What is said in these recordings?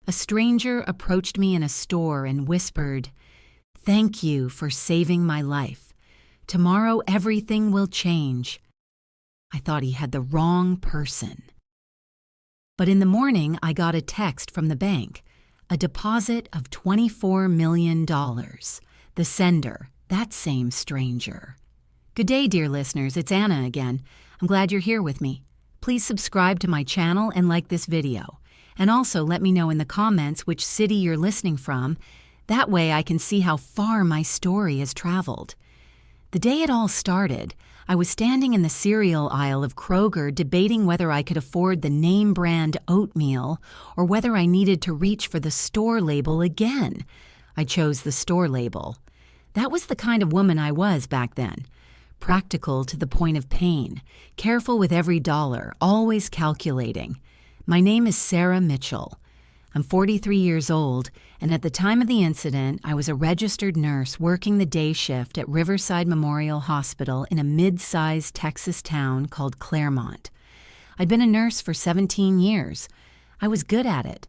A stranger approached me in a store and whispered, "Thank you for saving my life. Tomorrow everything will change." I thought he had the wrong person. But in the morning, I got a text from the bank, a deposit of $24 million. The sender, that same stranger. Good day, dear listeners. It's Anna again. I'm glad you're here with me. Please subscribe to my channel and like this video. And also let me know in the comments which city you're listening from. That way I can see how far my story has traveled. The day it all started, I was standing in the cereal aisle of Kroger debating whether I could afford the name brand oatmeal or whether I needed to reach for the store label again. I chose the store label. That was the kind of woman I was back then. Practical to the point of pain, careful with every dollar, always calculating. My name is Sarah Mitchell. I'm 43 years old, and at the time of the incident, I was a registered nurse working the day shift at Riverside Memorial Hospital in a mid-sized Texas town called Claremont. I'd been a nurse for 17 years. I was good at it.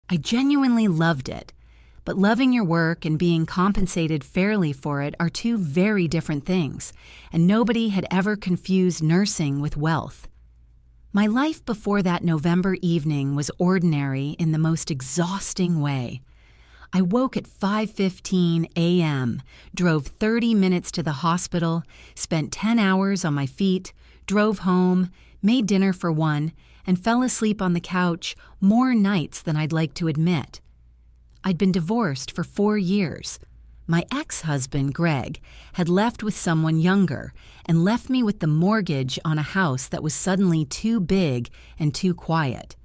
I genuinely loved it, but loving your work and being compensated fairly for it are two very different things, and nobody had ever confused nursing with wealth. My life before that November evening was ordinary in the most exhausting way. I woke at 5:15 a.m., drove 30 minutes to the hospital, spent 10 hours on my feet, drove home, made dinner for one, and fell asleep on the couch more nights than I'd like to admit. I'd been divorced for 4 years. My ex-husband, Greg, had left with someone younger and left me with the mortgage on a house that was suddenly too big and too quiet.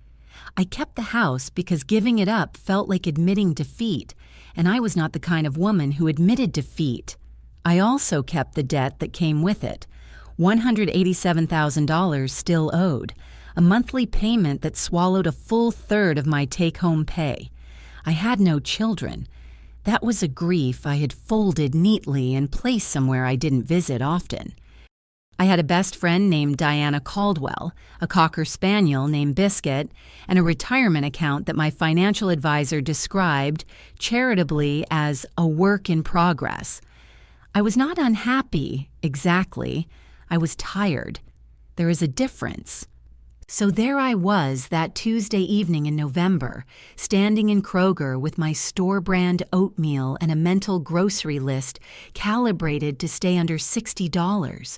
I kept the house because giving it up felt like admitting defeat, and I was not the kind of woman who admitted defeat. I also kept the debt that came with it, $187,000 still owed, a monthly payment that swallowed a full third of my take-home pay. I had no children. That was a grief I had folded neatly and placed somewhere I didn't visit often. I had a best friend named Diana Caldwell, a Cocker Spaniel named Biscuit, and a retirement account that my financial advisor described charitably as a work in progress. I was not unhappy, exactly. I was tired. There is a difference. So there I was that Tuesday evening in November, standing in Kroger with my store-brand oatmeal and a mental grocery list calibrated to stay under $60,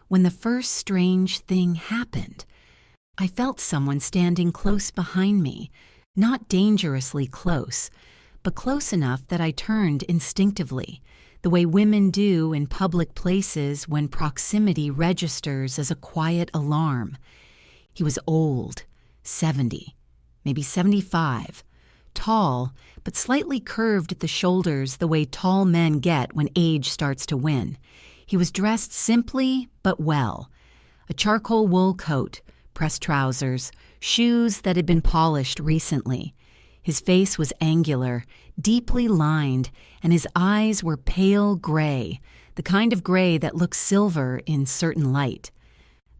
when the first strange thing happened. I felt someone standing close behind me, not dangerously close, but close enough that I turned instinctively, the way women do in public places when proximity registers as a quiet alarm. He was old, 70, maybe 75, tall, but slightly curved at the shoulders the way tall men get when age starts to win. He was dressed simply but well. A charcoal wool coat, pressed trousers, shoes that had been polished recently. His face was angular, deeply lined, and his eyes were pale gray, the kind of gray that looks silver in certain light.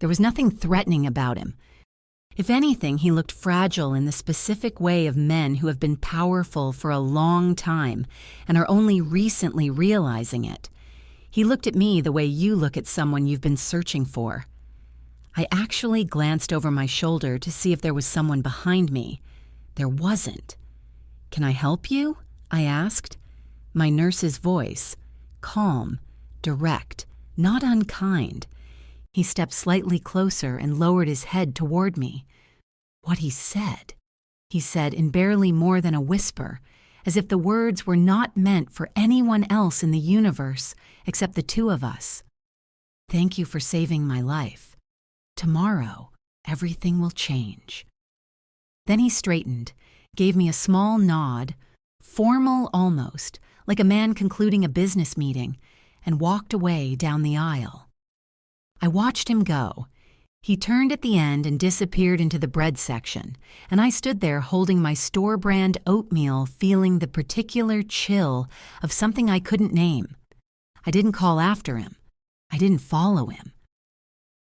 There was nothing threatening about him. If anything, he looked fragile in the specific way of men who have been powerful for a long time and are only recently realizing it. He looked at me the way you look at someone you've been searching for. I actually glanced over my shoulder to see if there was someone behind me. There wasn't. "Can I help you?" I asked. My nurse's voice, calm, direct, not unkind. He stepped slightly closer and lowered his head toward me. What he said in barely more than a whisper, as if the words were not meant for anyone else in the universe except the two of us. "Thank you for saving my life. Tomorrow, everything will change." Then he straightened, gave me a small nod, formal almost, like a man concluding a business meeting, and walked away down the aisle. I watched him go. He turned at the end and disappeared into the bread section, and I stood there holding my store-brand oatmeal, feeling the particular chill of something I couldn't name. I didn't call after him. I didn't follow him.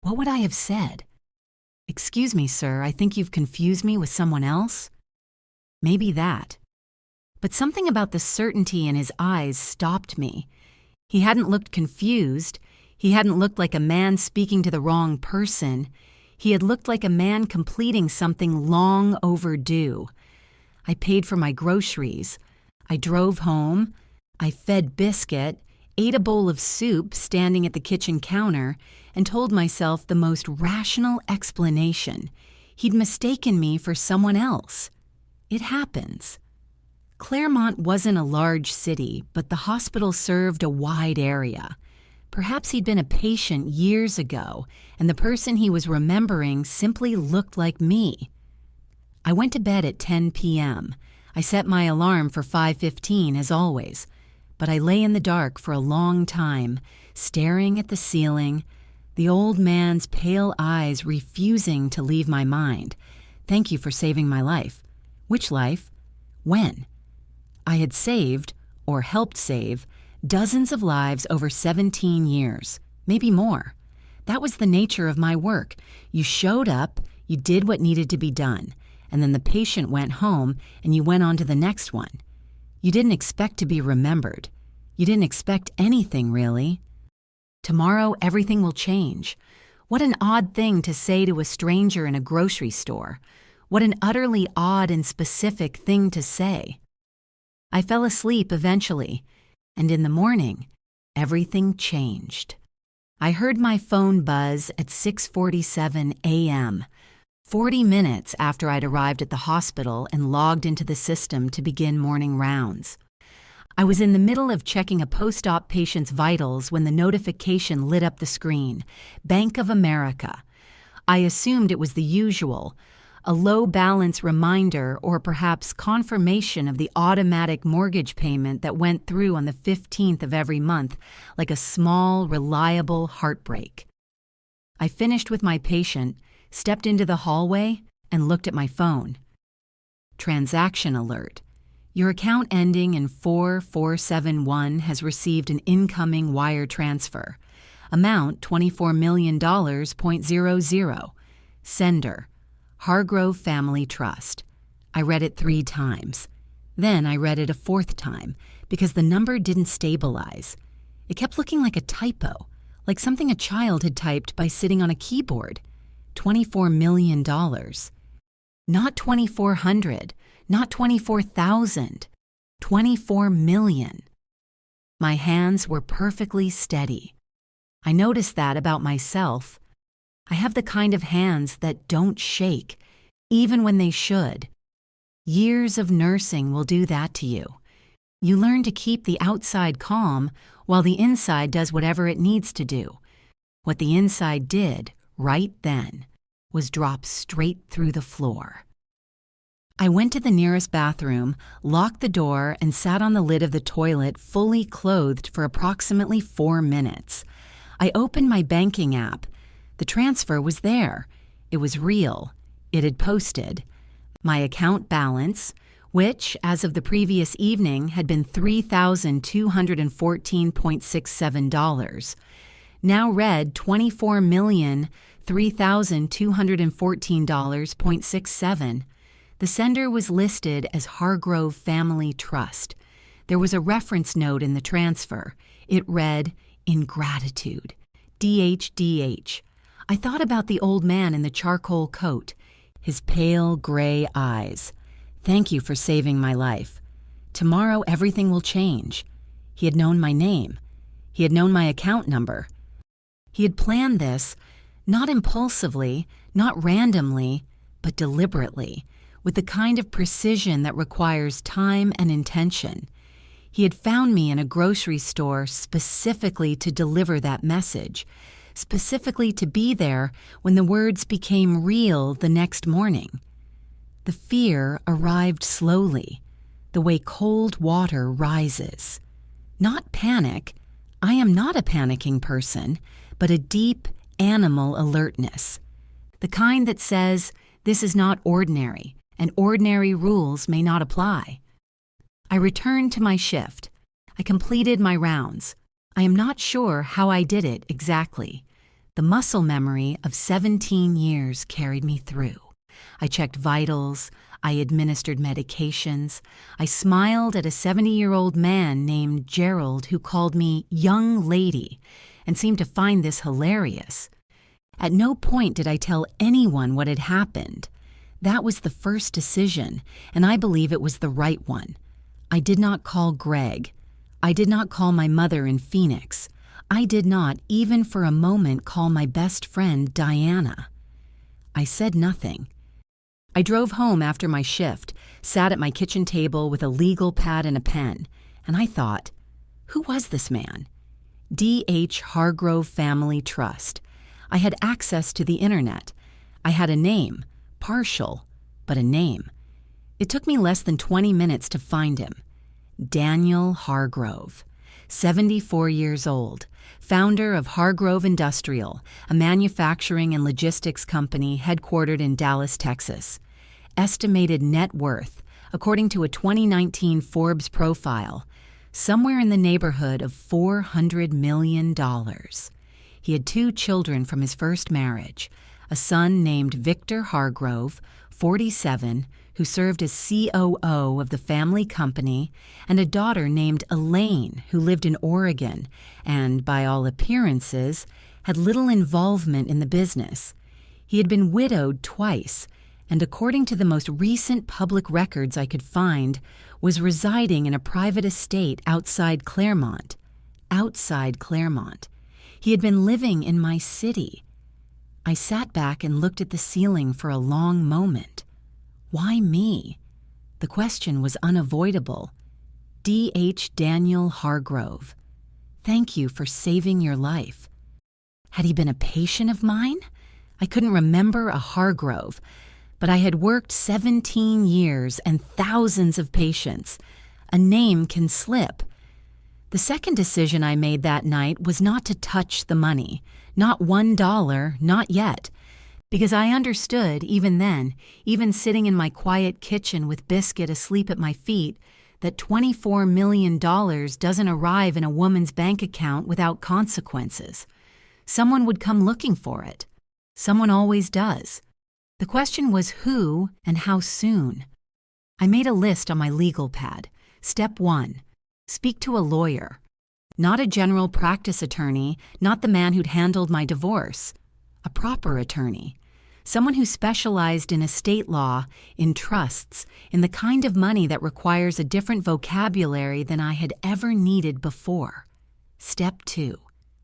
What would I have said? "Excuse me, sir, I think you've confused me with someone else?" Maybe that. But something about the certainty in his eyes stopped me. He hadn't looked confused. He hadn't looked like a man speaking to the wrong person. He had looked like a man completing something long overdue. I paid for my groceries. I drove home. I fed Biscuit, ate a bowl of soup standing at the kitchen counter, and told myself the most rational explanation. He'd mistaken me for someone else. It happens. Claremont wasn't a large city, but the hospital served a wide area. Perhaps he'd been a patient years ago, and the person he was remembering simply looked like me. I went to bed at 10 p.m. I set my alarm for 5:15 as always, but I lay in the dark for a long time, staring at the ceiling, the old man's pale eyes refusing to leave my mind. Thank you for saving my life. Which life? When? I had saved, or helped save, dozens of lives over 17 years, maybe more. That was the nature of my work. You showed up, you did what needed to be done, and then the patient went home and you went on to the next one. You didn't expect to be remembered. You didn't expect anything, really. Tomorrow, everything will change. What an odd thing to say to a stranger in a grocery store. What an utterly odd and specific thing to say. I fell asleep eventually, and in the morning, everything changed. I heard my phone buzz at 6:47 a.m., 40 minutes after I'd arrived at the hospital and logged into the system to begin morning rounds. I was in the middle of checking a post-op patient's vitals when the notification lit up the screen. Bank of America. I assumed it was the usual, a low-balance reminder or perhaps confirmation of the automatic mortgage payment that went through on the 15th of every month, like a small, reliable heartbreak. I finished with my patient, stepped into the hallway, and looked at my phone. Transaction alert. Your account ending in 4471 has received an incoming wire transfer. Amount $24 million. Sender. Hargrove Family Trust. I read it 3 times. Then I read it a 4th time because the number didn't stabilize. It kept looking like a typo, like something a child had typed by sitting on a keyboard. $24 million. Not 2,400, not 24,000. 24 million. My hands were perfectly steady. I noticed that about myself. I have the kind of hands that don't shake, even when they should. Years of nursing will do that to you. You learn to keep the outside calm while the inside does whatever it needs to do. What the inside did, right then, was drop straight through the floor. I went to the nearest bathroom, locked the door, and sat on the lid of the toilet fully clothed for approximately 4 minutes. I opened my banking app. The transfer was there. It was real. It had posted. My account balance, which, as of the previous evening, had been $3,214.67, now read $24,003,214.67. The sender was listed as Hargrove Family Trust. There was a reference note in the transfer. It read, "Ingratitude. DHDH." I thought about the old man in the charcoal coat, his pale gray eyes. Thank you for saving my life. Tomorrow everything will change. He had known my name. He had known my account number. He had planned this, not impulsively, not randomly, but deliberately, with the kind of precision that requires time and intention. He had found me in a grocery store specifically to deliver that message, specifically to be there when the words became real the next morning. The fear arrived slowly, the way cold water rises. Not panic. I am not a panicking person, but a deep animal alertness. The kind that says, this is not ordinary, and ordinary rules may not apply. I returned to my shift. I completed my rounds. I am not sure how I did it exactly. The muscle memory of 17 years carried me through. I checked vitals. I administered medications. I smiled at a 70-year-old man named Gerald who called me young lady and seemed to find this hilarious. At no point did I tell anyone what had happened. That was the first decision, and I believe it was the right one. I did not call Greg. I did not call my mother in Phoenix. I did not, even for a moment, call my best friend Diana. I said nothing. I drove home after my shift, sat at my kitchen table with a legal pad and a pen, and I thought, who was this man? D.H. Hargrove Family Trust. I had access to the internet. I had a name, partial, but a name. It took me less than 20 minutes to find him. Daniel Hargrove, 74 years old, founder of Hargrove Industrial, a manufacturing and logistics company headquartered in Dallas, Texas. Estimated net worth, according to a 2019 Forbes profile, somewhere in the neighborhood of $400 million. He had 2 children from his first marriage, a son named Victor Hargrove, 47, who served as COO of the family company, and a daughter named Elaine, who lived in Oregon and, by all appearances, had little involvement in the business. He had been widowed twice, and according to the most recent public records I could find, was residing in a private estate outside Claremont. Outside Claremont. He had been living in my city. I sat back and looked at the ceiling for a long moment. Why me? The question was unavoidable. D.H. Daniel Hargrove. Thank you for saving your life. Had he been a patient of mine? I couldn't remember a Hargrove, but I had worked 17 years and thousands of patients. A name can slip. The second decision I made that night was not to touch the money, not $1, not yet, because I understood even then, even sitting in my quiet kitchen with Biscuit asleep at my feet, that $24 million doesn't arrive in a woman's bank account without consequences. Someone would come looking for it. Someone always does. The question was who and how soon. I made a list on my legal pad. Step 1. Speak to a lawyer. Not a general practice attorney, not the man who'd handled my divorce. A proper attorney. Someone who specialized in estate law, in trusts, in the kind of money that requires a different vocabulary than I had ever needed before. Step 2.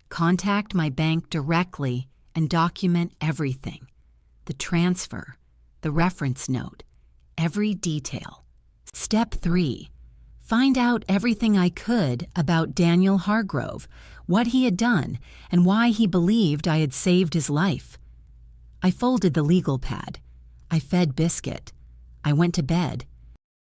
Contact my bank directly and document everything. The transfer, the reference note, every detail. Step 3. Find out everything I could about Daniel Hargrove, what he had done, and why he believed I had saved his life. I folded the legal pad. I fed Biscuit. I went to bed.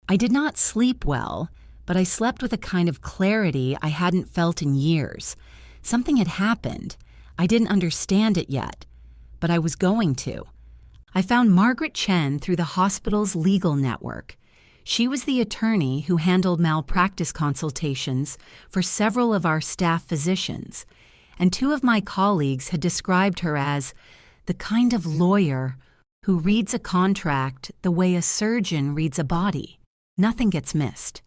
I did not sleep well, but I slept with a kind of clarity I hadn't felt in years. Something had happened. I didn't understand it yet, but I was going to. I found Margaret Chen through the hospital's legal network. She was the attorney who handled malpractice consultations for several of our staff physicians, and 2 of my colleagues had described her as the kind of lawyer who reads a contract the way a surgeon reads a body. Nothing gets missed.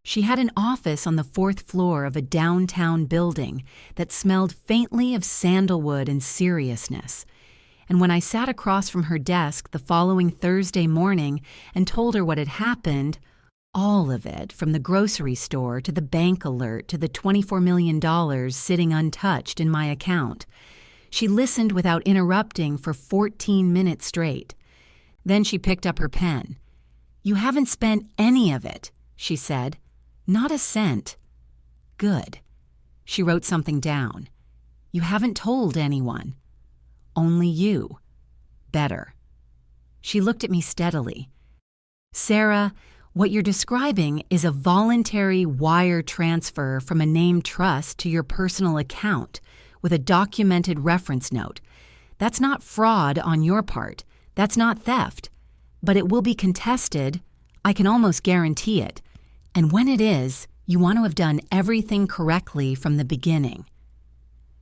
She had an office on the 4th floor of a downtown building that smelled faintly of sandalwood and seriousness. And when I sat across from her desk the following Thursday morning and told her what had happened, all of it, from the grocery store to the bank alert to the $24 million sitting untouched in my account, she listened without interrupting for 14 minutes straight. Then she picked up her pen. "You haven't spent any of it," she said. "Not a cent." "Good." She wrote something down. "You haven't told anyone." "Only you." "Better." She looked at me steadily. "Sarah, what you're describing is a voluntary wire transfer from a named trust to your personal account with a documented reference note. That's not fraud on your part. That's not theft. But it will be contested. I can almost guarantee it. And when it is, you want to have done everything correctly from the beginning."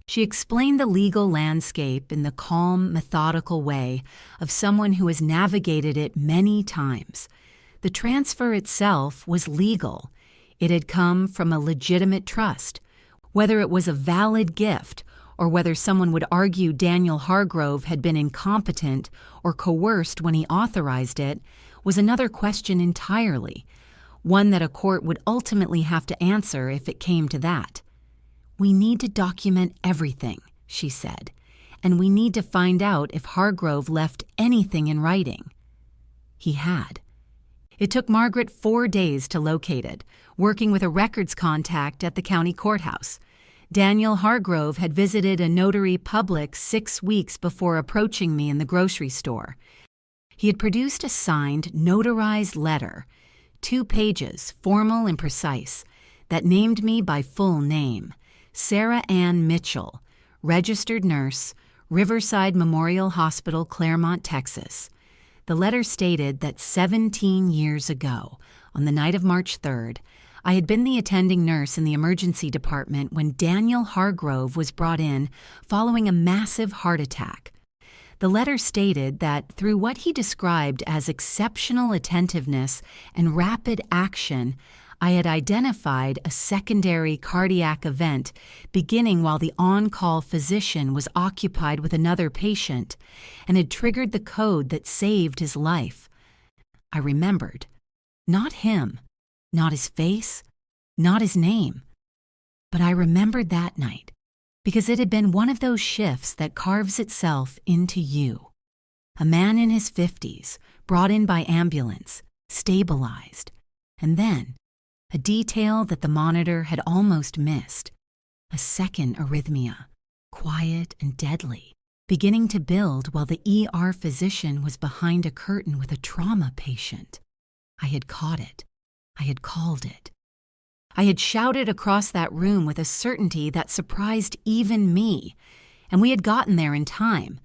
She explained the legal landscape in the calm, methodical way of someone who has navigated it many times. The transfer itself was legal. It had come from a legitimate trust. Whether it was a valid gift or whether someone would argue Daniel Hargrove had been incompetent or coerced when he authorized it was another question entirely, one that a court would ultimately have to answer if it came to that. "We need to document everything," she said, "and we need to find out if Hargrove left anything in writing." He had. It took Margaret 4 days to locate it, working with a records contact at the county courthouse. Daniel Hargrove had visited a notary public 6 weeks before approaching me in the grocery store. He had produced a signed, notarized letter, 2 pages, formal and precise, that named me by full name, Sarah Ann Mitchell, registered nurse, Riverside Memorial Hospital, Claremont, Texas. The letter stated that 17 years ago, on the night of March 3rd, I had been the attending nurse in the emergency department when Daniel Hargrove was brought in following a massive heart attack. The letter stated that through what he described as exceptional attentiveness and rapid action, I had identified a secondary cardiac event beginning while the on-call physician was occupied with another patient and had triggered the code that saved his life. I remembered. Not him, not his face, not his name. But I remembered that night because it had been one of those shifts that carves itself into you. A man in his 50s, brought in by ambulance, stabilized, and then a detail that the monitor had almost missed. A second arrhythmia, quiet and deadly, beginning to build while the ER physician was behind a curtain with a trauma patient. I had caught it. I had called it. I had shouted across that room with a certainty that surprised even me, and we had gotten there in time.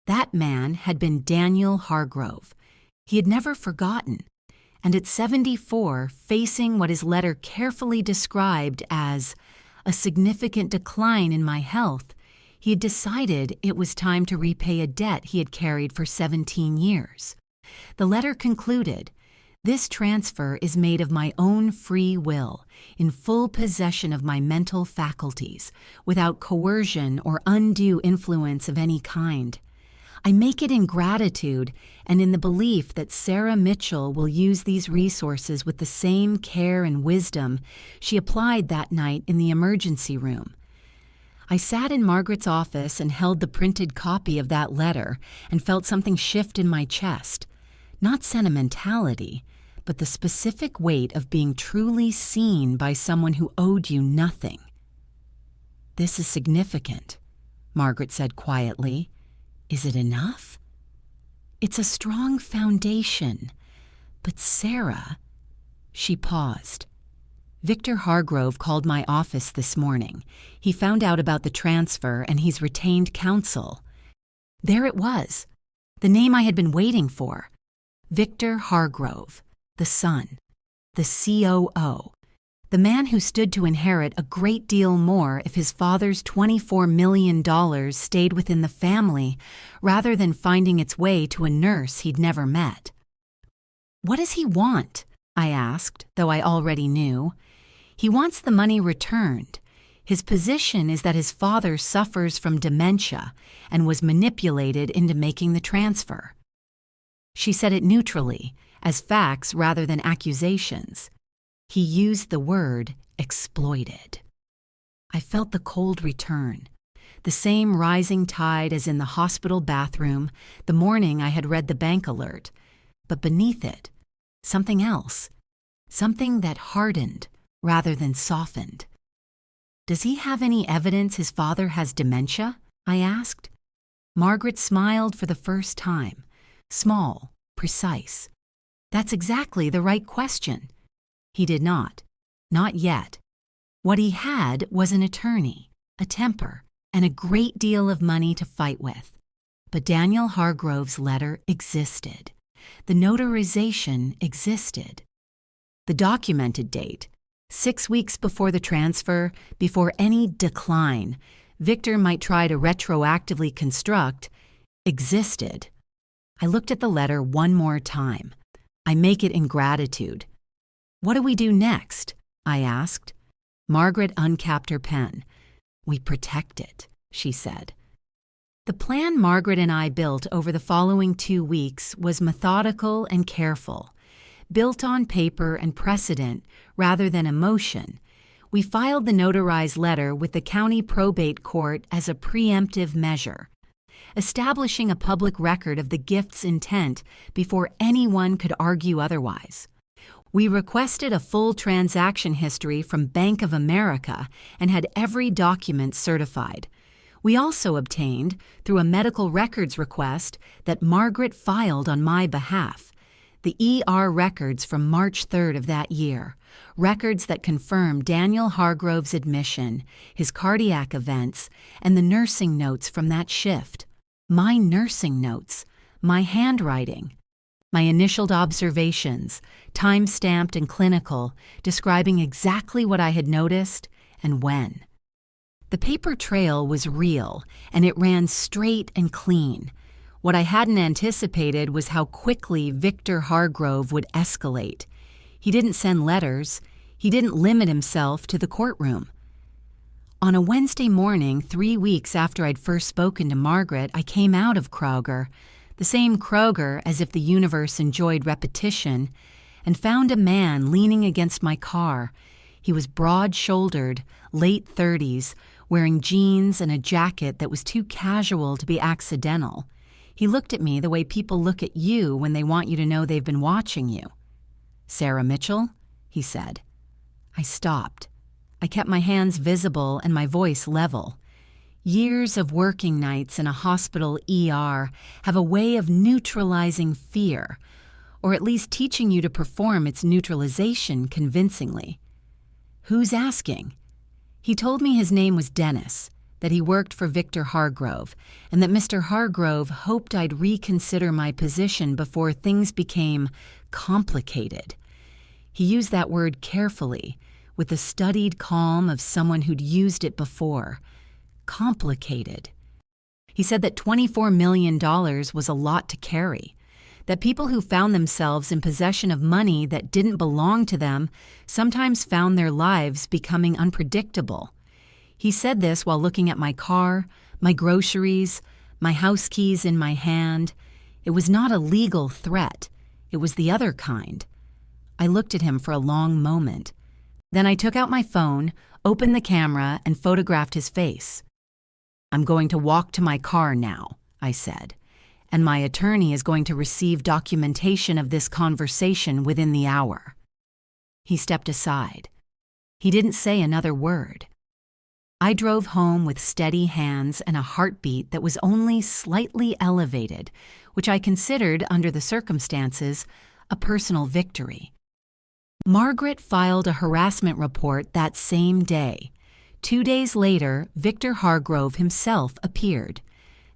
That man had been Daniel Hargrove. He had never forgotten. And at 74, facing what his letter carefully described as a significant decline in my health, he had decided it was time to repay a debt he had carried for 17 years. The letter concluded, "This transfer is made of my own free will, in full possession of my mental faculties, without coercion or undue influence of any kind. I make it in gratitude and in the belief that Sarah Mitchell will use these resources with the same care and wisdom she applied that night in the emergency room." I sat in Margaret's office and held the printed copy of that letter and felt something shift in my chest. Not sentimentality, but the specific weight of being truly seen by someone who owed you nothing. "This is significant," Margaret said quietly. "Is it enough?" "It's a strong foundation. But Sarah—" She paused. "Victor Hargrove called my office this morning. He found out about the transfer and he's retained counsel." There it was, the name I had been waiting for. Victor Hargrove, the son, the COO, the man who stood to inherit a great deal more if his father's $24 million stayed within the family rather than finding its way to a nurse he'd never met. "What does he want?" I asked, though I already knew. "He wants the money returned. His position is that his father suffers from dementia and was manipulated into making the transfer." She said it neutrally, as facts rather than accusations. He used the word exploited. I felt the cold return, the same rising tide as in the hospital bathroom the morning I had read the bank alert, but beneath it, something else, something that hardened rather than softened. "Does he have any evidence his father has dementia?" I asked. Margaret smiled for the first time, small, precise. "That's exactly the right question." He did not yet. What he had was an attorney, a temper, and a great deal of money to fight with. But Daniel Hargrove's letter existed. The notarization existed. The documented date, 6 weeks before the transfer, before any decline, Victor might try to retroactively construct, existed. I looked at the letter one more time. I make it in gratitude. What do we do next? I asked. Margaret uncapped her pen. We protect it, she said. The plan Margaret and I built over the following 2 weeks was methodical and careful. Built on paper and precedent rather than emotion, we filed the notarized letter with the county probate court as a preemptive measure, establishing a public record of the gift's intent before anyone could argue otherwise. We requested a full transaction history from Bank of America and had every document certified. We also obtained, through a medical records request that Margaret filed on my behalf, the ER records from March 3rd of that year, records that confirm Daniel Hargrove's admission, his cardiac events, and the nursing notes from that shift. My nursing notes, my handwriting, my initialed observations, time-stamped and clinical, describing exactly what I had noticed and when. The paper trail was real, and it ran straight and clean. What I hadn't anticipated was how quickly Victor Hargrove would escalate. He didn't send letters. He didn't limit himself to the courtroom. On a Wednesday morning, 3 weeks after I'd first spoken to Margaret, I came out of Kroger, the same Kroger as if the universe enjoyed repetition, and found a man leaning against my car. He was broad-shouldered, late 30s, wearing jeans and a jacket that was too casual to be accidental. He looked at me the way people look at you when they want you to know they've been watching you. "Sarah Mitchell?" he said. I stopped. I kept my hands visible and my voice level. Years of working nights in a hospital ER have a way of neutralizing fear, or at least teaching you to perform its neutralization convincingly. "Who's asking?" He told me his name was Dennis, that he worked for Victor Hargrove, and that Mr. Hargrove hoped I'd reconsider my position before things became complicated. He used that word carefully, with the studied calm of someone who'd used it before. Complicated. He said that $24 million was a lot to carry, that people who found themselves in possession of money that didn't belong to them sometimes found their lives becoming unpredictable. He said this while looking at my car, my groceries, my house keys in my hand. It was not a legal threat. It was the other kind. I looked at him for a long moment. Then I took out my phone, opened the camera, and photographed his face. "I'm going to walk to my car now," I said, "and my attorney is going to receive documentation of this conversation within the hour." He stepped aside. He didn't say another word. I drove home with steady hands and a heartbeat that was only slightly elevated, which I considered, under the circumstances, a personal victory. Margaret filed a harassment report that same day. 2 days later, Victor Hargrove himself appeared,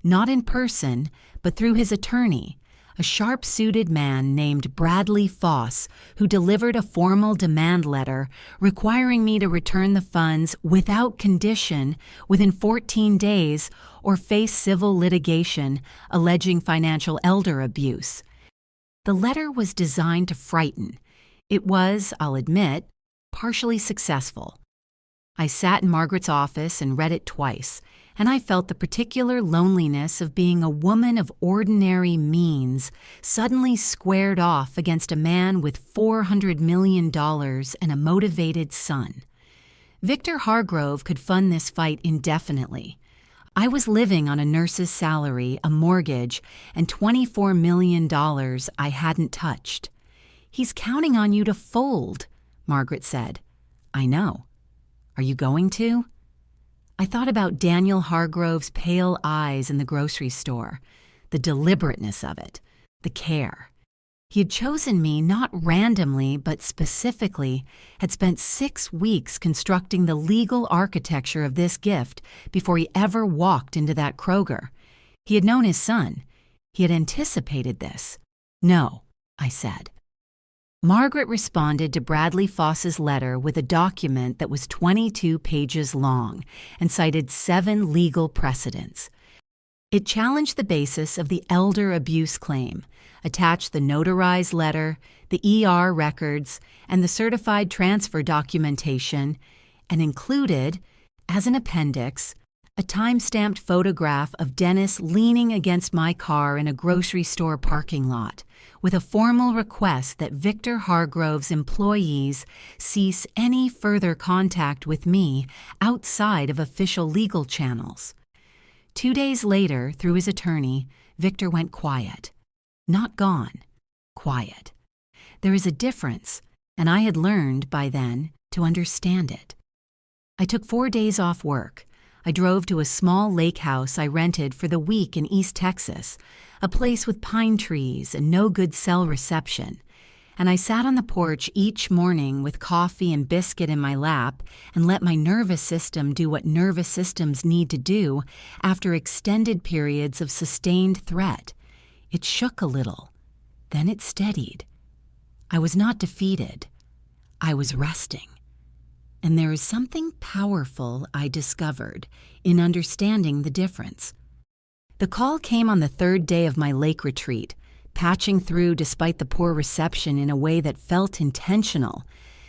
not in person, but through his attorney, a sharp-suited man named Bradley Foss, who delivered a formal demand letter requiring me to return the funds without condition within 14 days or face civil litigation alleging financial elder abuse. The letter was designed to frighten. It was, I'll admit, partially successful. I sat in Margaret's office and read it twice, and I felt the particular loneliness of being a woman of ordinary means suddenly squared off against a man with $400 million and a motivated son. Victor Hargrove could fund this fight indefinitely. I was living on a nurse's salary, a mortgage, and $24 million I hadn't touched. "He's counting on you to fold," Margaret said. "I know. Are you going to?" I thought about Daniel Hargrove's pale eyes in the grocery store, the deliberateness of it, the care. He had chosen me not randomly, but specifically, had spent 6 weeks constructing the legal architecture of this gift before he ever walked into that Kroger. He had known his son. He had anticipated this. "No," I said. Margaret responded to Bradley Foss's letter with a document that was 22 pages long and cited 7 legal precedents. It challenged the basis of the elder abuse claim, attached the notarized letter, the ER records, and the certified transfer documentation, and included, as an appendix, a time-stamped photograph of Dennis leaning against my car in a grocery store parking lot, with a formal request that Victor Hargrove's employees cease any further contact with me outside of official legal channels. 2 days later, through his attorney, Victor went quiet. Not gone. Quiet. There is a difference, and I had learned by then to understand it. I took 4 days off work. I drove to a small lake house I rented for the week in East Texas, a place with pine trees and no good cell reception, and I sat on the porch each morning with coffee and biscuit in my lap and let my nervous system do what nervous systems need to do after extended periods of sustained threat. It shook a little. Then it steadied. I was not defeated. I was resting. And there is something powerful I discovered in understanding the difference. The call came on the 3rd day of my lake retreat, patching through despite the poor reception in a way that felt intentional,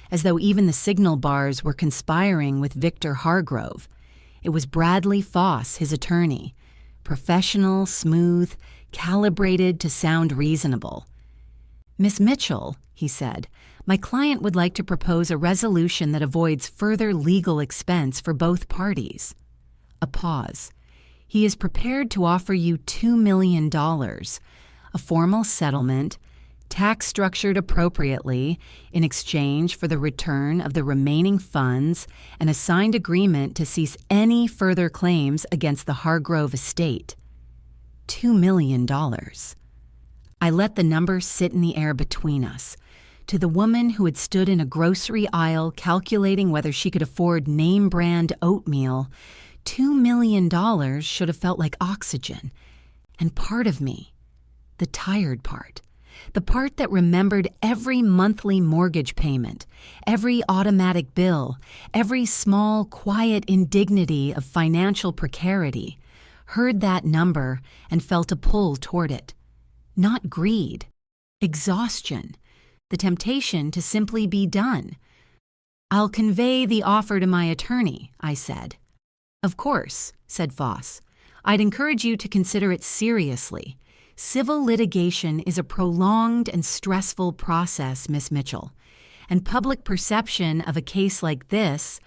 as though even the signal bars were conspiring with Victor Hargrove. It was Bradley Foss, his attorney, professional, smooth, calibrated to sound reasonable. "Miss Mitchell," he said, "my client would like to propose a resolution that avoids further legal expense for both parties." A pause. "He is prepared to offer you $2 million, a formal settlement, tax structured appropriately, in exchange for the return of the remaining funds and a signed agreement to cease any further claims against the Hargrove estate." $2 million. I let the number sit in the air between us. To the woman who had stood in a grocery aisle calculating whether she could afford name-brand oatmeal, $2 million should have felt like oxygen. And part of me, the tired part, the part that remembered every monthly mortgage payment, every automatic bill, every small, quiet indignity of financial precarity, heard that number and felt a pull toward it. Not greed, exhaustion, the temptation to simply be done. "I'll convey the offer to my attorney," I said. "Of course," said Foss. "I'd encourage you to consider it seriously. Civil litigation is a prolonged and stressful process, Miss Mitchell, and public perception of a case like this,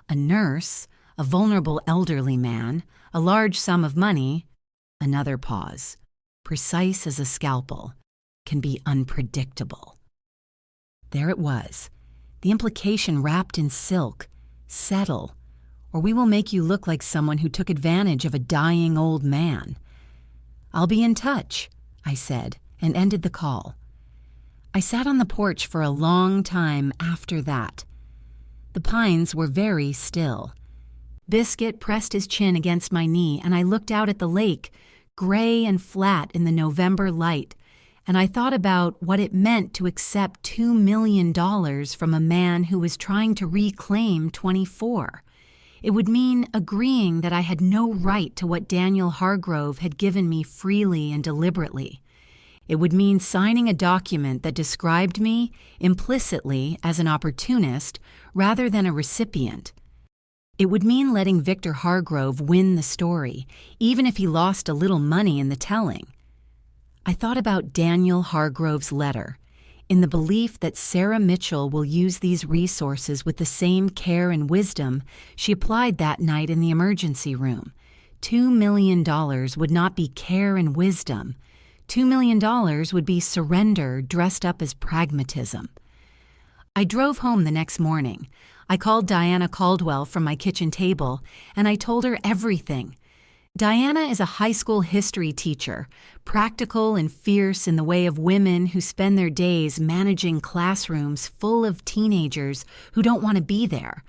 a nurse, a vulnerable elderly man, a large sum of money," another pause, "precise as a scalpel, can be unpredictable." There it was, the implication wrapped in silk. "Settle, or we will make you look like someone who took advantage of a dying old man." "I'll be in touch," I said, and ended the call. I sat on the porch for a long time after that. The pines were very still. Biscuit pressed his chin against my knee, and I looked out at the lake, gray and flat in the November light, and I thought about what it meant to accept $2 million from a man who was trying to reclaim 24. It would mean agreeing that I had no right to what Daniel Hargrove had given me freely and deliberately. It would mean signing a document that described me, implicitly, as an opportunist rather than a recipient. It would mean letting Victor Hargrove win the story, even if he lost a little money in the telling. I thought about Daniel Hargrove's letter, in the belief that Sarah Mitchell will use these resources with the same care and wisdom she applied that night in the emergency room. $2 million would not be care and wisdom. $2 million would be surrender dressed up as pragmatism. I drove home the next morning. I called Diana Caldwell from my kitchen table, and I told her everything. Diana is a high school history teacher, practical and fierce in the way of women who spend their days managing classrooms full of teenagers who don't want to be there.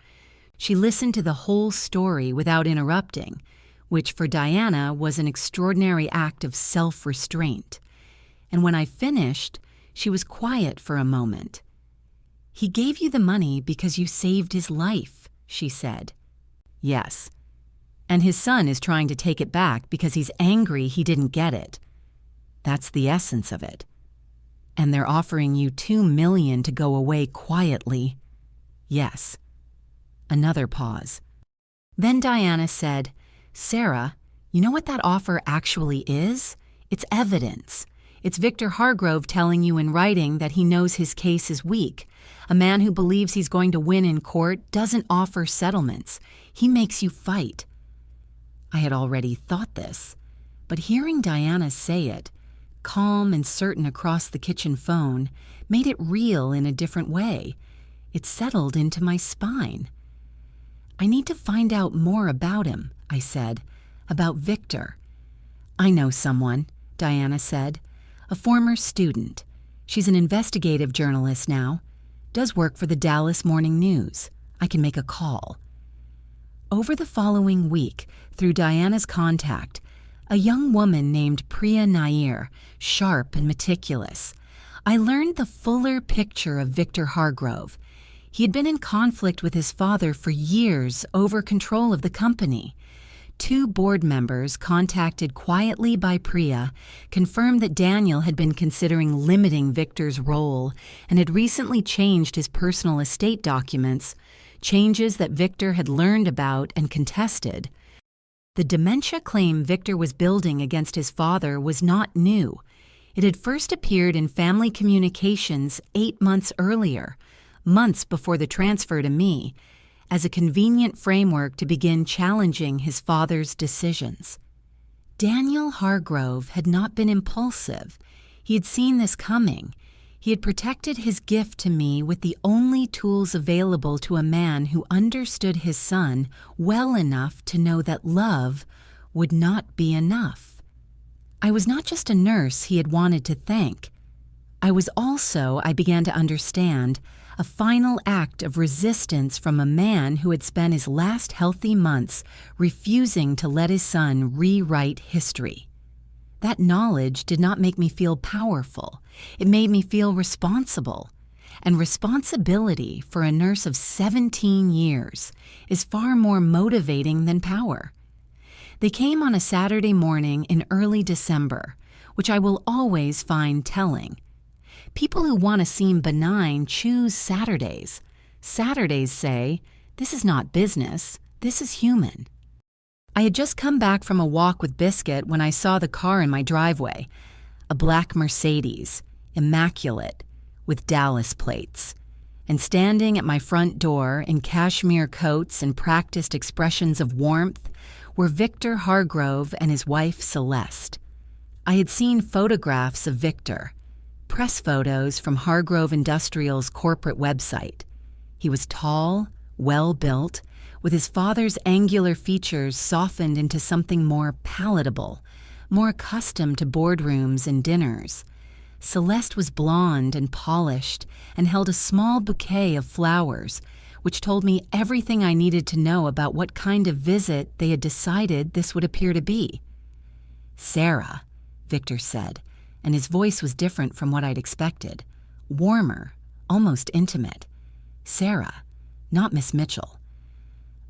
She listened to the whole story without interrupting, which for Diana was an extraordinary act of self-restraint. And when I finished, she was quiet for a moment, He gave you the money because you saved his life, she said. Yes. And his son is trying to take it back because he's angry he didn't get it. That's the essence of it. And they're offering you $2 million to go away quietly. Yes. Another pause. Then Diana said, Sarah, you know what that offer actually is? It's evidence. It's Victor Hargrove telling you in writing that he knows his case is weak. A man who believes he's going to win in court doesn't offer settlements. He makes you fight. I had already thought this, but hearing Diana say it, calm and certain across the kitchen phone, made it real in a different way. It settled into my spine. I need to find out more about him, I said, about Victor. I know someone, Diana said, a former student. She's an investigative journalist now, does work for the Dallas Morning News. I can make a call. Over the following week, through Diana's contact, a young woman named Priya Nair, sharp and meticulous, I learned the fuller picture of Victor Hargrove. He had been in conflict with his father for years over control of the company. 2 board members, contacted quietly by Priya, confirmed that Daniel had been considering limiting Victor's role and had recently changed his personal estate documents, changes that Victor had learned about and contested. The dementia claim Victor was building against his father was not new. It had first appeared in family communications 8 months earlier, months before the transfer to me, as a convenient framework to begin challenging his father's decisions. Daniel Hargrove had not been impulsive. He had seen this coming. He had protected his gift to me with the only tools available to a man who understood his son well enough to know that love would not be enough. I was not just a nurse he had wanted to thank. I was also, I began to understand, a final act of resistance from a man who had spent his last healthy months refusing to let his son rewrite history. That knowledge did not make me feel powerful. It made me feel responsible. And responsibility for a nurse of 17 years is far more motivating than power. They came on a Saturday morning in early December, which I will always find telling. People who want to seem benign choose Saturdays. Saturdays say, this is not business, this is human. I had just come back from a walk with Biscuit when I saw the car in my driveway, a black Mercedes, immaculate, with Dallas plates. And standing at my front door in cashmere coats and practiced expressions of warmth were Victor Hargrove and his wife Celeste. I had seen photographs of Victor, press photos from Hargrove Industrial's corporate website. He was tall, well-built, with his father's angular features softened into something more palatable, more accustomed to boardrooms and dinners. Celeste was blonde and polished and held a small bouquet of flowers, which told me everything I needed to know about what kind of visit they had decided this would appear to be. Sarah, Victor said, and his voice was different from what I'd expected. Warmer, almost intimate. Sarah, not Miss Mitchell.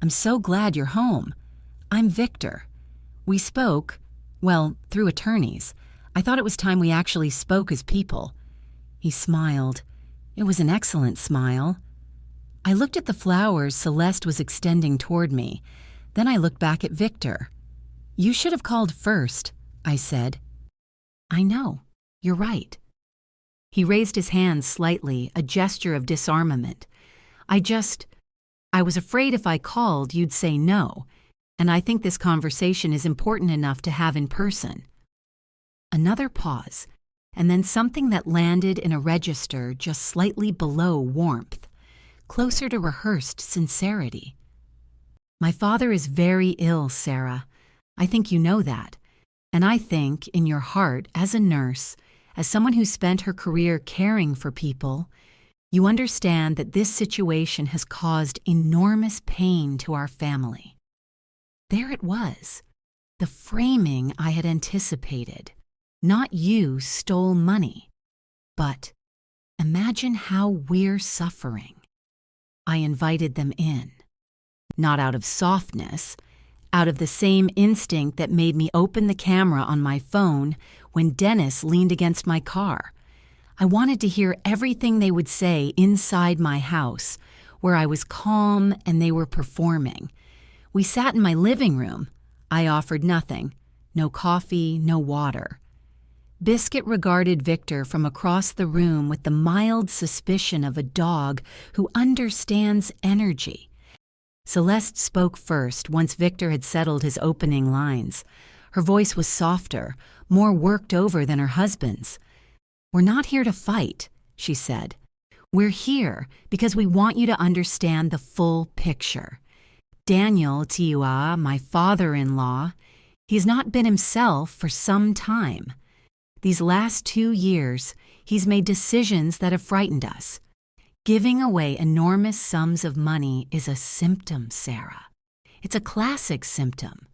I'm so glad you're home. I'm Victor. We spoke, well, through attorneys. I thought it was time we actually spoke as people. He smiled. It was an excellent smile. I looked at the flowers Celeste was extending toward me. Then I looked back at Victor. You should have called first, I said. I know. You're right. He raised his hands slightly, a gesture of disarmament. I was afraid if I called, you'd say no, and I think this conversation is important enough to have in person. Another pause, and then something that landed in a register just slightly below warmth, closer to rehearsed sincerity. My father is very ill, Sarah. I think you know that. And I think, in your heart, as a nurse, as someone who spent her career caring for people, you understand that this situation has caused enormous pain to our family. There it was, the framing I had anticipated. Not you stole money, but Imagine how we're suffering. I invited them in. Not out of softness, out of the same instinct that made me open the camera on my phone when Dennis leaned against my car. I wanted to hear everything they would say inside my house, where I was calm and they were performing. We sat in my living room. I offered nothing. No coffee, no water. Biscuit regarded Victor from across the room with the mild suspicion of a dog who understands energy. Celeste spoke first once Victor had settled his opening lines. Her voice was softer, more worked over than her husband's. "We're not here to fight," she said. "We're here because we want you to understand the full picture. Daniel Tiua, my father-in-law, he's not been himself for some time. These last 2 years, he's made decisions that have frightened us. Giving away enormous sums of money is a symptom, Sarah. It's a classic symptom.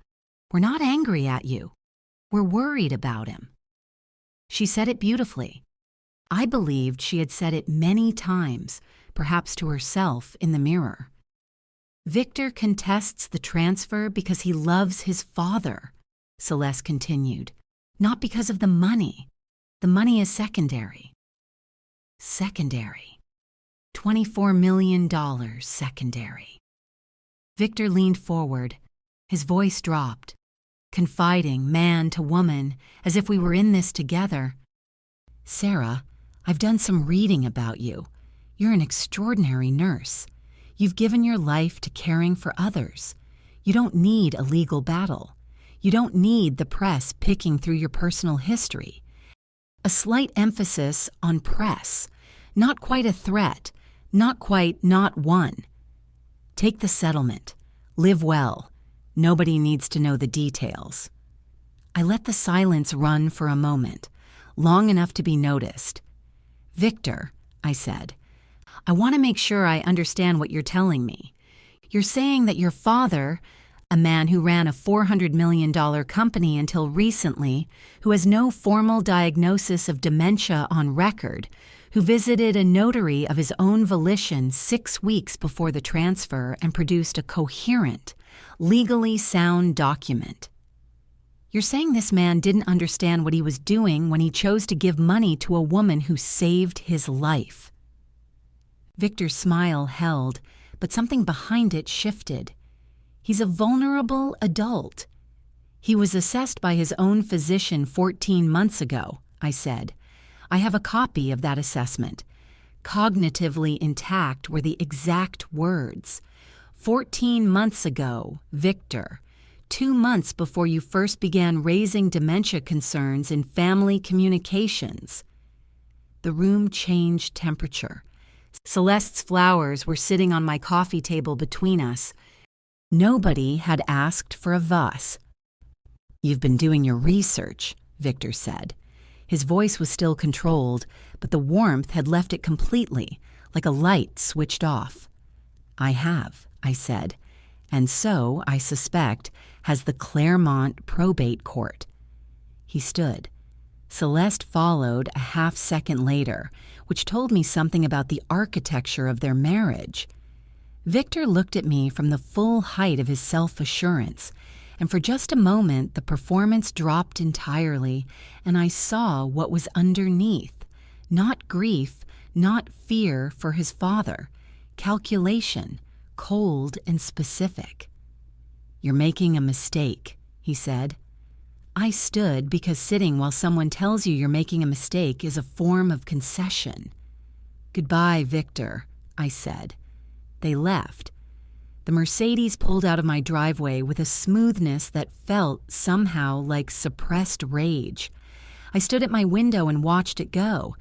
We're not angry at you. We're worried about him." She said it beautifully. I believed she had said it many times, perhaps to herself in the mirror. "Victor contests the transfer because he loves his father," Celeste continued, "not because of the money. The money is secondary." Secondary. $24 million secondary. Victor leaned forward. His voice dropped, confiding man to woman, as if we were in this together. "Sarah, I've done some reading about you. You're an extraordinary nurse. You've given your life to caring for others. You don't need a legal battle. You don't need the press picking through your personal history. A slight emphasis on press, not quite a threat, not quite not one. Take the settlement. Live well. Nobody needs to know the details." I let the silence run for a moment, long enough to be noticed. "Victor," I said, "I want to make sure I understand what you're telling me. You're saying that your father, a man who ran a $400 million company until recently, who has no formal diagnosis of dementia on record, who visited a notary of his own volition 6 weeks before the transfer and produced a coherent, legally sound document. You're saying this man didn't understand what he was doing when he chose to give money to a woman who saved his life." Victor's smile held, but something behind it shifted. "He's a vulnerable adult. He was assessed by his own physician 14 months ago," I said. "I have a copy of that assessment. Cognitively intact were the exact words. 14 months ago, Victor. 2 months before you first began raising dementia concerns in family communications." The room changed temperature. Celeste's flowers were sitting on my coffee table between us. Nobody had asked for a vase. "You've been doing your research," Victor said. His voice was still controlled, but the warmth had left it completely, like a light switched off. "I have," I said, "and so, I suspect, has the Claremont probate court." He stood. Celeste followed a half-second later, which told me something about the architecture of their marriage. Victor looked at me from the full height of his self-assurance, and for just a moment the performance dropped entirely, and I saw what was underneath. Not grief, not fear for his father. Calculation, cold and specific. "You're making a mistake," he said. I stood because sitting while someone tells you you're making a mistake is a form of concession. "Goodbye, Victor," I said. They left. The Mercedes pulled out of my driveway with a smoothness that felt somehow like suppressed rage. I stood at my window and watched it go.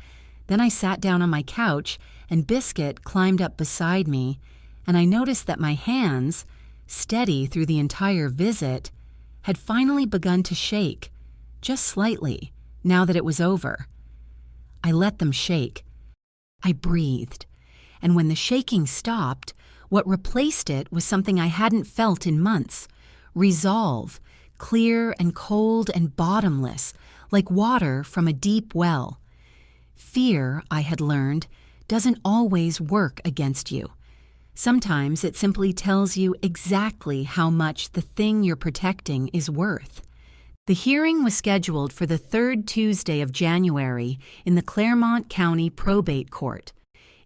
Then I sat down on my couch, and Biscuit climbed up beside me, and I noticed that my hands, steady through the entire visit, had finally begun to shake, just slightly, now that it was over. I let them shake. I breathed, and when the shaking stopped, what replaced it was something I hadn't felt in months: resolve, clear and cold and bottomless, like water from a deep well. Fear, I had learned, doesn't always work against you. Sometimes it simply tells you exactly how much the thing you're protecting is worth. The hearing was scheduled for the third Tuesday of January in the Claremont County Probate Court.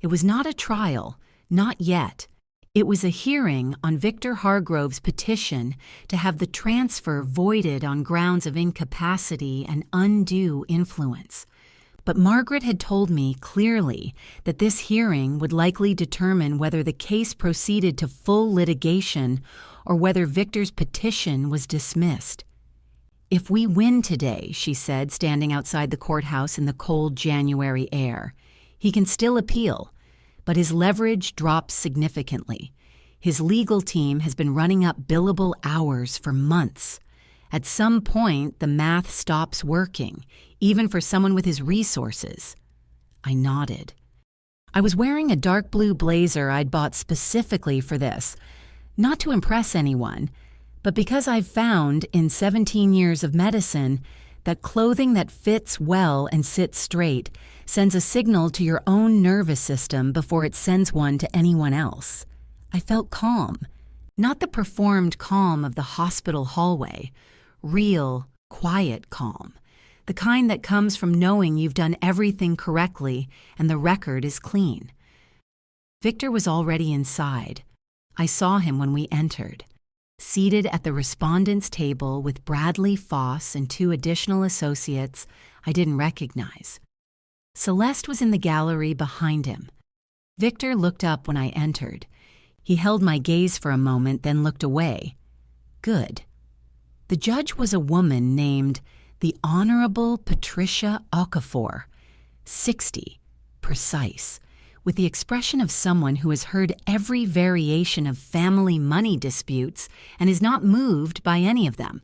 It was not a trial, not yet. It was a hearing on Victor Hargrove's petition to have the transfer voided on grounds of incapacity and undue influence. But Margaret had told me clearly that this hearing would likely determine whether the case proceeded to full litigation or whether Victor's petition was dismissed. "If we win today," she said, standing outside the courthouse in the cold January air, "he can still appeal, but his leverage drops significantly. His legal team has been running up billable hours for months. At some point, the math stops working, even for someone with his resources." I nodded. I was wearing a dark blue blazer I'd bought specifically for this, not to impress anyone, but because I've found in 17 years of medicine that clothing that fits well and sits straight sends a signal to your own nervous system before it sends one to anyone else. I felt calm, not the performed calm of the hospital hallway, real, quiet calm, the kind that comes from knowing you've done everything correctly and the record is clean. Victor was already inside. I saw him when we entered. Seated at the respondents' table with Bradley Foss and 2 additional associates I didn't recognize. Celeste was in the gallery behind him. Victor looked up when I entered. He held my gaze for a moment, then looked away. Good. The judge was a woman named the Honorable Patricia Okafor, 60, precise, with the expression of someone who has heard every variation of family money disputes and is not moved by any of them.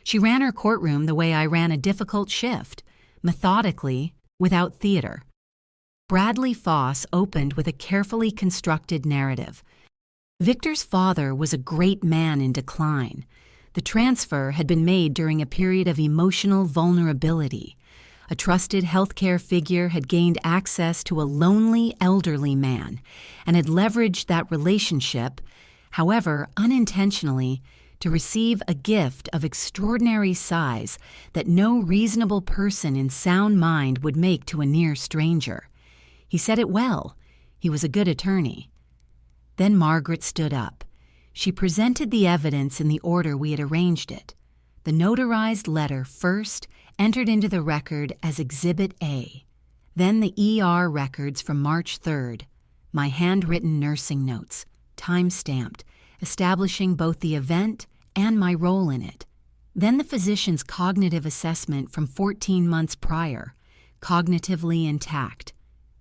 She ran her courtroom the way I ran a difficult shift, methodically, without theater. Bradley Foss opened with a carefully constructed narrative. Victor's father was a great man in decline. The transfer had been made during a period of emotional vulnerability. A trusted healthcare figure had gained access to a lonely elderly man and had leveraged that relationship, however unintentionally, to receive a gift of extraordinary size that no reasonable person in sound mind would make to a near stranger. He said it well. He was a good attorney. Then Margaret stood up. She presented the evidence in the order we had arranged it. The notarized letter first entered into the record as Exhibit A, then the ER records from March 3rd, my handwritten nursing notes, time-stamped, establishing both the event and my role in it. Then the physician's cognitive assessment from 14 months prior, cognitively intact.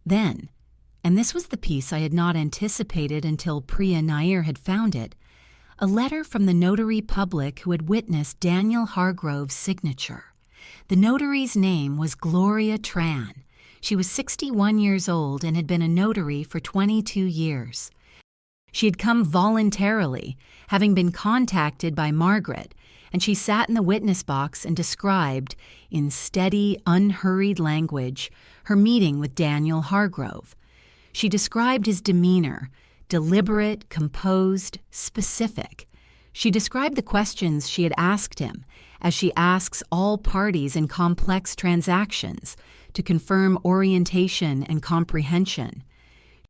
Then, and this was the piece I had not anticipated until Priya Nair had found it, a letter from the notary public who had witnessed Daniel Hargrove's signature. The notary's name was Gloria Tran. She was 61 years old and had been a notary for 22 years. She had come voluntarily, having been contacted by Margaret, and she sat in the witness box and described, in steady, unhurried language, her meeting with Daniel Hargrove. She described his demeanor, deliberate, composed, specific. She described the questions she had asked him, as she asks all parties in complex transactions, to confirm orientation and comprehension.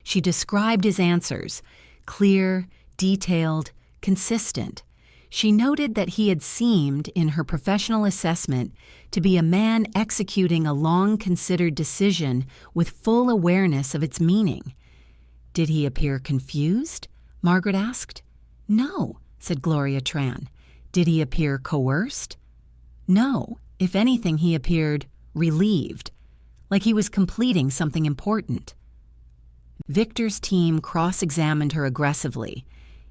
She described his answers, clear, detailed, consistent. She noted that he had seemed, in her professional assessment, to be a man executing a long-considered decision with full awareness of its meaning. "Did he appear confused?" Margaret asked. "No," said Gloria Tran. "Did he appear coerced?" "No. If anything, he appeared relieved, like he was completing something important." Victor's team cross-examined her aggressively.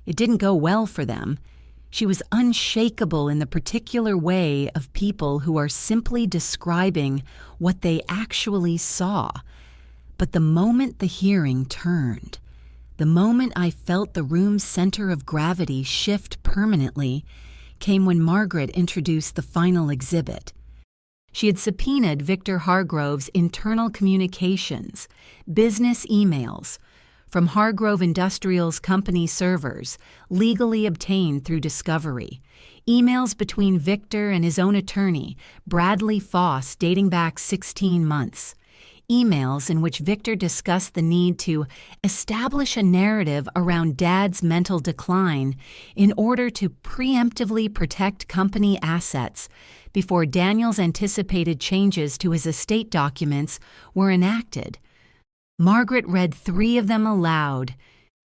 It didn't go well for them. She was unshakable in the particular way of people who are simply describing what they actually saw. But the moment the hearing turned, the moment I felt the room's center of gravity shift permanently, came when Margaret introduced the final exhibit. She had subpoenaed Victor Hargrove's internal communications, business emails, from Hargrove Industrial's company servers, legally obtained through discovery, emails between Victor and his own attorney, Bradley Foss, dating back 16 months, emails in which Victor discussed the need to establish a narrative around Dad's mental decline in order to preemptively protect company assets before Daniel's anticipated changes to his estate documents were enacted. Margaret read 3 of them aloud.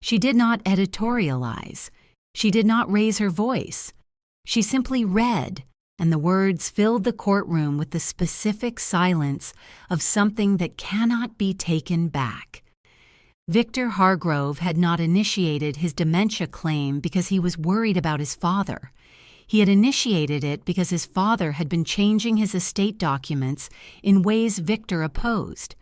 She did not editorialize. She did not raise her voice. She simply read, and the words filled the courtroom with the specific silence of something that cannot be taken back. Victor Hargrove had not initiated his dementia claim because he was worried about his father. He had initiated it because his father had been changing his estate documents in ways Victor opposed,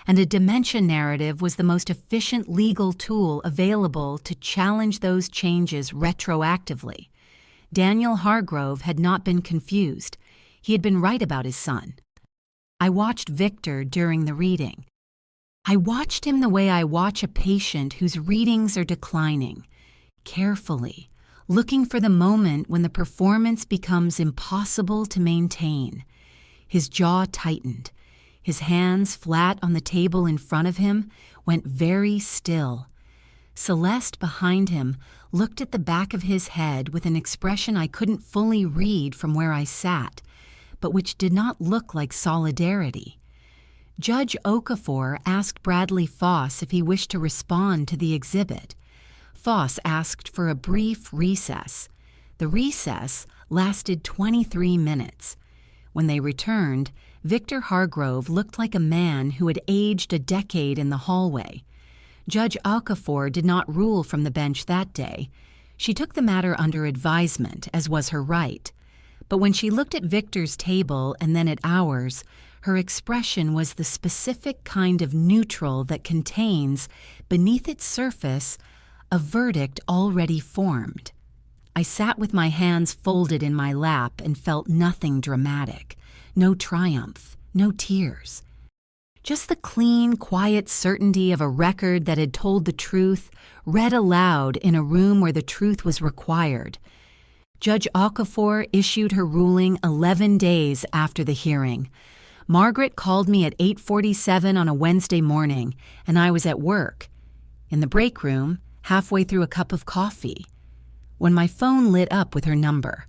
and a dementia narrative was the most efficient legal tool available to challenge those changes retroactively. Daniel Hargrove had not been confused. He had been right about his son. I watched Victor during the reading. I watched him the way I watch a patient whose readings are declining, carefully, looking for the moment when the performance becomes impossible to maintain. His jaw tightened. His hands, flat on the table in front of him, went very still. Celeste, behind him, looked at the back of his head with an expression I couldn't fully read from where I sat, but which did not look like solidarity. Judge Okafor asked Bradley Foss if he wished to respond to the exhibit. Foss asked for a brief recess. The recess lasted 23 minutes. When they returned, Victor Hargrove looked like a man who had aged a decade in the hallway. Judge Okafor did not rule from the bench that day. She took the matter under advisement, as was her right. But when she looked at Victor's table and then at ours, her expression was the specific kind of neutral that contains, beneath its surface, a verdict already formed. I sat with my hands folded in my lap and felt nothing dramatic, no triumph, no tears. Just the clean, quiet certainty of a record that had told the truth, read aloud in a room where the truth was required. Judge Okafor issued her ruling 11 days after the hearing. Margaret called me at 8:47 on a Wednesday morning, and I was at work, in the break room, halfway through a cup of coffee, when my phone lit up with her number.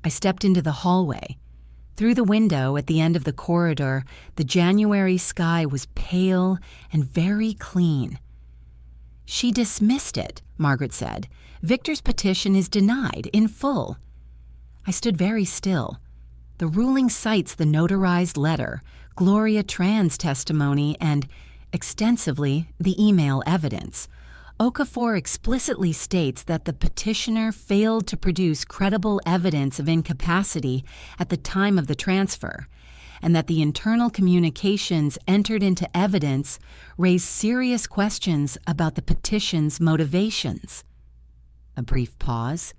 I stepped into the hallway. Through the window at the end of the corridor, the January sky was pale and very clean. "She dismissed it," Margaret said. "Victor's petition is denied in full." I stood very still. The ruling cites the notarized letter, Gloria Tran's testimony, and, extensively, the email evidence. Okafor explicitly states that the petitioner failed to produce credible evidence of incapacity at the time of the transfer, and that the internal communications entered into evidence raise serious questions about the petition's motivations. A brief pause.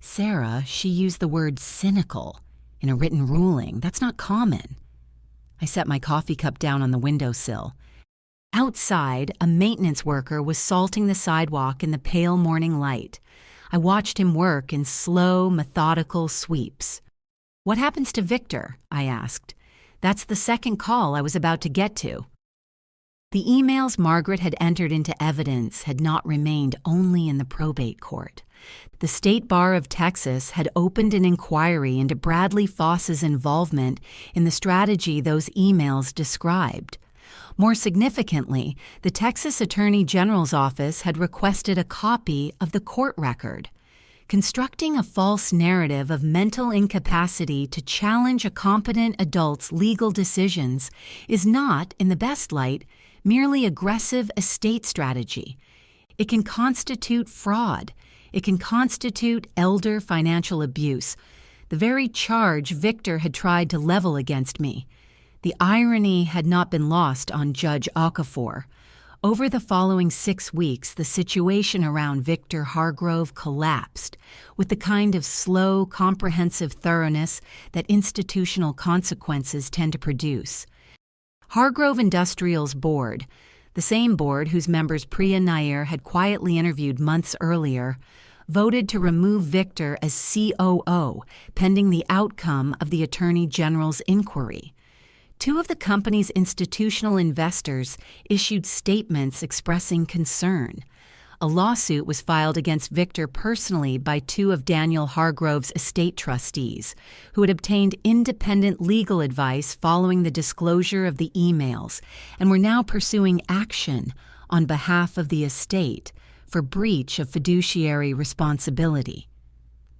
"Sarah, she used the word cynical in a written ruling. That's not common." I set my coffee cup down on the windowsill. Outside, a maintenance worker was salting the sidewalk in the pale morning light. I watched him work in slow, methodical sweeps. "What happens to Victor?" I asked. "That's the second call I was about to get to." The emails Margaret had entered into evidence had not remained only in the probate court. The State Bar of Texas had opened an inquiry into Bradley Foss's involvement in the strategy those emails described. More significantly, the Texas Attorney General's office had requested a copy of the court record. Constructing a false narrative of mental incapacity to challenge a competent adult's legal decisions is not, in the best light, merely aggressive estate strategy. It can constitute fraud. It can constitute elder financial abuse, the very charge Victor had tried to level against me. The irony had not been lost on Judge Okafor. Over the following 6 weeks, the situation around Victor Hargrove collapsed with the kind of slow, comprehensive thoroughness that institutional consequences tend to produce. Hargrove Industrial's board, the same board whose members Priya Nair had quietly interviewed months earlier, voted to remove Victor as COO pending the outcome of the Attorney General's inquiry. 2 of the company's institutional investors issued statements expressing concern. A lawsuit was filed against Victor personally by 2 of Daniel Hargrove's estate trustees, who had obtained independent legal advice following the disclosure of the emails and were now pursuing action on behalf of the estate for breach of fiduciary responsibility.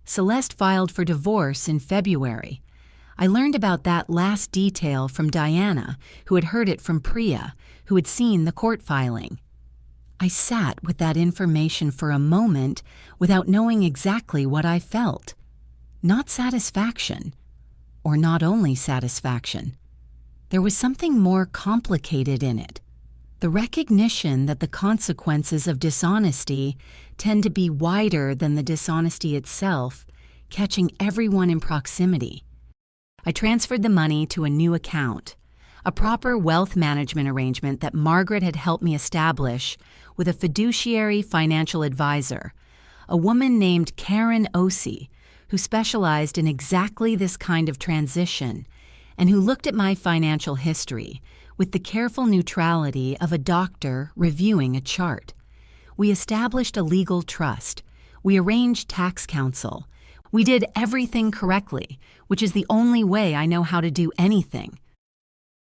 Celeste filed for divorce in February. I learned about that last detail from Diana, who had heard it from Priya, who had seen the court filing. I sat with that information for a moment without knowing exactly what I felt. Not satisfaction, or not only satisfaction. There was something more complicated in it. The recognition that the consequences of dishonesty tend to be wider than the dishonesty itself, catching everyone in proximity. I transferred the money to a new account, a proper wealth management arrangement that Margaret had helped me establish with a fiduciary financial advisor, a woman named Karen Ossie, who specialized in exactly this kind of transition and who looked at my financial history with the careful neutrality of a doctor reviewing a chart. We established a legal trust. We arranged tax counsel. We did everything correctly, which is the only way I know how to do anything.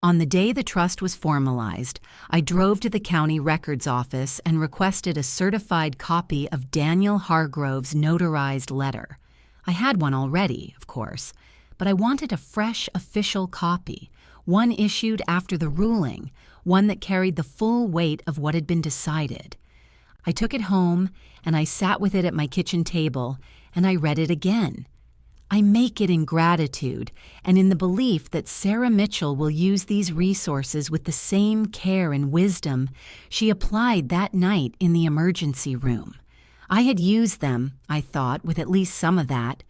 On the day the trust was formalized, I drove to the county records office and requested a certified copy of Daniel Hargrove's notarized letter. I had one already, of course, but I wanted a fresh official copy, one issued after the ruling, one that carried the full weight of what had been decided. I took it home, and I sat with it at my kitchen table, and I read it again. I make it in gratitude and in the belief that Sarah Mitchell will use these resources with the same care and wisdom she applied that night in the emergency room. I had used them, I thought, with at least some of that.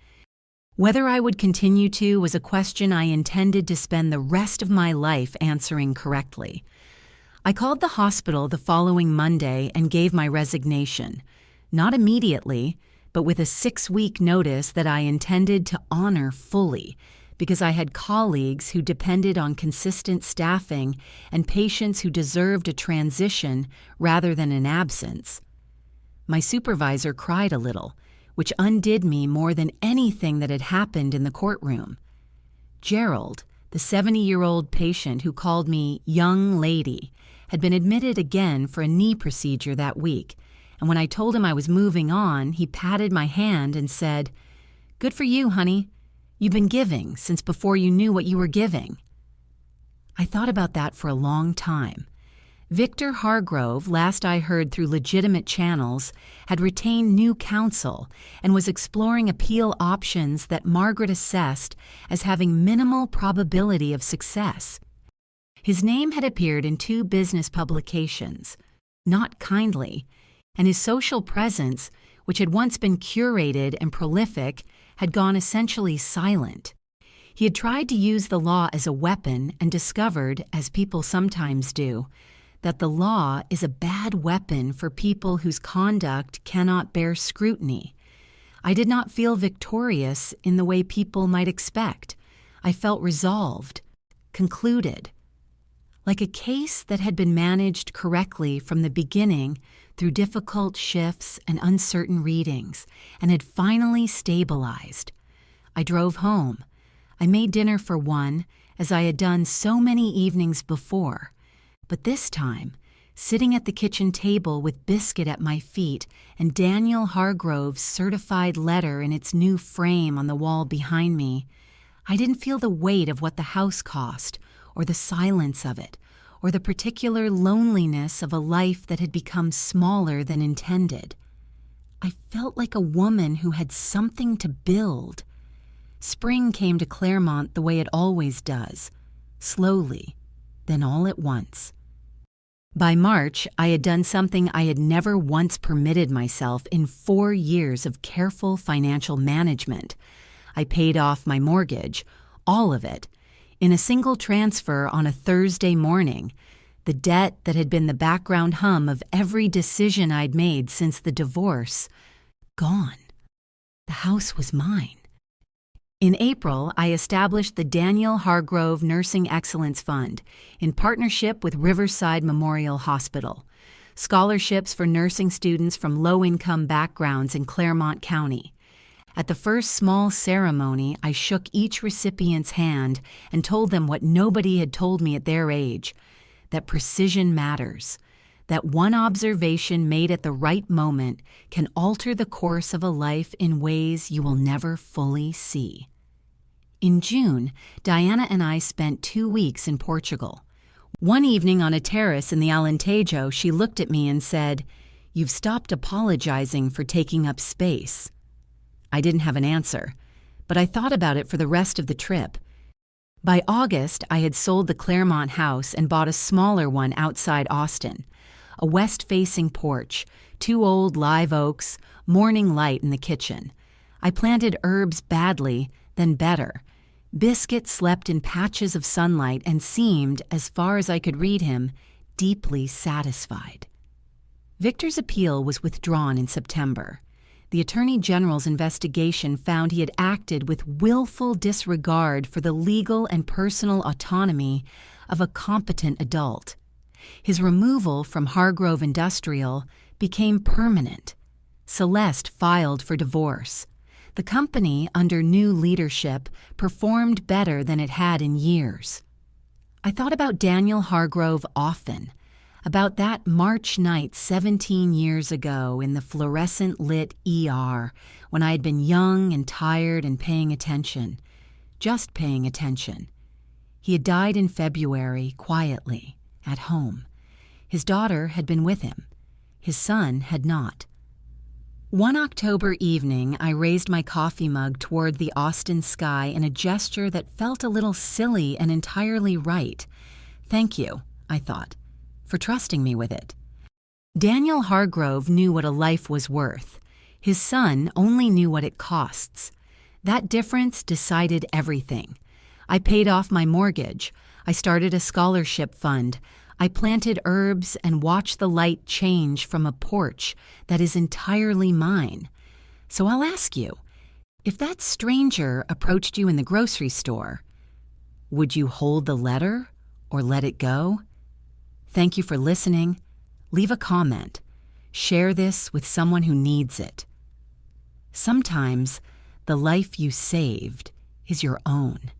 Whether I would continue to was a question I intended to spend the rest of my life answering correctly. I called the hospital the following Monday and gave my resignation. Not immediately, but with a 6-week notice that I intended to honor fully, because I had colleagues who depended on consistent staffing and patients who deserved a transition rather than an absence. My supervisor cried a little, which undid me more than anything that had happened in the courtroom. Gerald, the 70-year-old patient who called me young lady, had been admitted again for a knee procedure that week, and when I told him I was moving on, he patted my hand and said, "Good for you, honey. You've been giving since before you knew what you were giving." I thought about that for a long time. Victor Hargrove, last I heard through legitimate channels, had retained new counsel and was exploring appeal options that Margaret assessed as having minimal probability of success. His name had appeared in 2 business publications, not kindly, and his social presence, which had once been curated and prolific, had gone essentially silent. He had tried to use the law as a weapon and discovered, as people sometimes do, that the law is a bad weapon for people whose conduct cannot bear scrutiny. I did not feel victorious in the way people might expect. I felt resolved, concluded. Like a case that had been managed correctly from the beginning through difficult shifts and uncertain readings, and had finally stabilized. I drove home. I made dinner for one, as I had done so many evenings before. But this time, sitting at the kitchen table with biscuit at my feet and Daniel Hargrove's certified letter in its new frame on the wall behind me, I didn't feel the weight of what the house cost, or the silence of it, or the particular loneliness of a life that had become smaller than intended. I felt like a woman who had something to build. Spring came to Claremont the way it always does, slowly, then all at once. By March, I had done something I had never once permitted myself in 4 years of careful financial management. I paid off my mortgage, all of it, in a single transfer on a Thursday morning, the debt that had been the background hum of every decision I'd made since the divorce, gone. The house was mine. In April, I established the Daniel Hargrove Nursing Excellence Fund in partnership with Riverside Memorial Hospital, scholarships for nursing students from low-income backgrounds in Claremont County. At the first small ceremony, I shook each recipient's hand and told them what nobody had told me at their age, that precision matters, that one observation made at the right moment can alter the course of a life in ways you will never fully see. In June, Diana and I spent 2 weeks in Portugal. One evening on a terrace in the Alentejo, she looked at me and said, "You've stopped apologizing for taking up space." I didn't have an answer, but I thought about it for the rest of the trip. By August, I had sold the Claremont house and bought a smaller one outside Austin, a west-facing porch, 2 old live oaks, morning light in the kitchen. I planted herbs badly, then better. Biscuit slept in patches of sunlight and seemed, as far as I could read him, deeply satisfied. Victor's appeal was withdrawn in September. The Attorney General's investigation found he had acted with willful disregard for the legal and personal autonomy of a competent adult. His removal from Hargrove Industrial became permanent. Celeste filed for divorce. The company, under new leadership, performed better than it had in years. I thought about Daniel Hargrove often, about that March night 17 years ago in the fluorescent-lit ER when I had been young and tired and paying attention, just paying attention. He had died in February, quietly, at home. His daughter had been with him. His son had not. One October evening, I raised my coffee mug toward the Austin sky in a gesture that felt a little silly and entirely right. "Thank you," I thought, "for trusting me with it." Daniel Hargrove knew what a life was worth. His son only knew what it costs. That difference decided everything. I paid off my mortgage. I started a scholarship fund. I planted herbs and watched the light change from a porch that is entirely mine. So I'll ask you, if that stranger approached you in the grocery store, would you hold the letter or let it go? Thank you for listening. Leave a comment. Share this with someone who needs it. Sometimes the life you saved is your own.